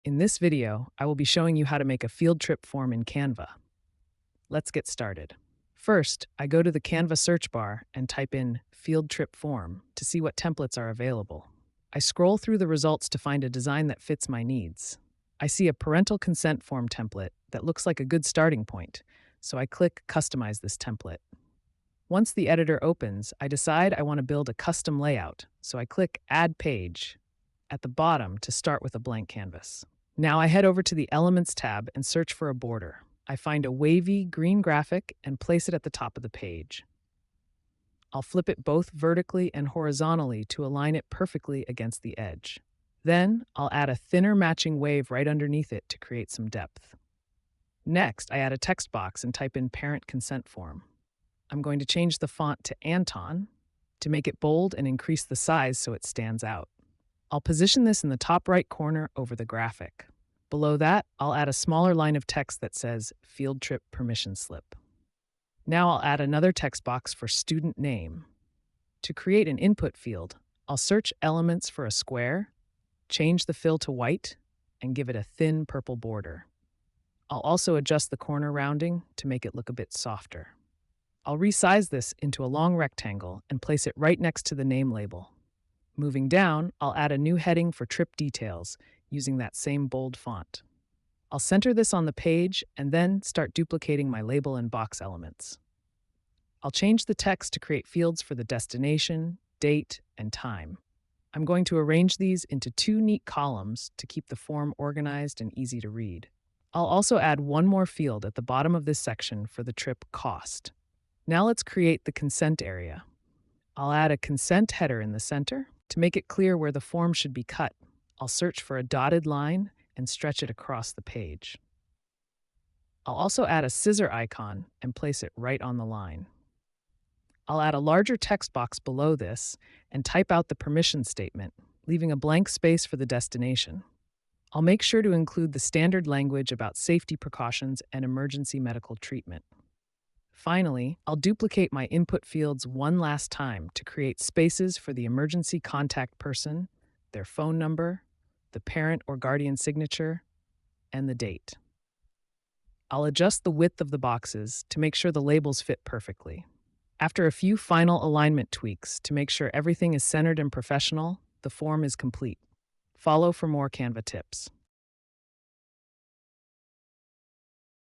In this video, I will be showing you how to make a field trip form in Canva. Let's get started. First, I go to the Canva search bar and type in field trip form to see what templates are available. I scroll through the results to find a design that fits my needs. I see a parental consent form template that looks like a good starting point, so I click Customize this template. Once the editor opens, I decide I want to build a custom layout, so I click Add Page at the bottom to start with a blank canvas. Now I head over to the Elements tab and search for a border. I find a wavy green graphic and place it at the top of the page. I'll flip it both vertically and horizontally to align it perfectly against the edge. Then I'll add a thinner matching wave right underneath it to create some depth. Next, I add a text box and type in Parent Consent Form. I'm going to change the font to Anton to make it bold and increase the size so it stands out. I'll position this in the top right corner over the graphic. Below that, I'll add a smaller line of text that says Field Trip Permission Slip. Now I'll add another text box for student name. To create an input field, I'll search Elements for a square, change the fill to white, and give it a thin purple border. I'll also adjust the corner rounding to make it look a bit softer. I'll resize this into a long rectangle and place it right next to the name label. Moving down, I'll add a new heading for trip details using that same bold font. I'll center this on the page and then start duplicating my label and box elements. I'll change the text to create fields for the destination, date, and time. I'm going to arrange these into two neat columns to keep the form organized and easy to read. I'll also add one more field at the bottom of this section for the trip cost. Now let's create the consent area. I'll add a consent header in the center. To make it clear where the form should be cut, I'll search for a dotted line and stretch it across the page. I'll also add a scissor icon and place it right on the line. I'll add a larger text box below this and type out the permission statement, leaving a blank space for the destination. I'll make sure to include the standard language about safety precautions and emergency medical treatment. Finally, I'll duplicate my input fields one last time to create spaces for the emergency contact person, their phone number, the parent or guardian signature, and the date. I'll adjust the width of the boxes to make sure the labels fit perfectly. After a few final alignment tweaks to make sure everything is centered and professional, the form is complete. Follow for more Canva tips.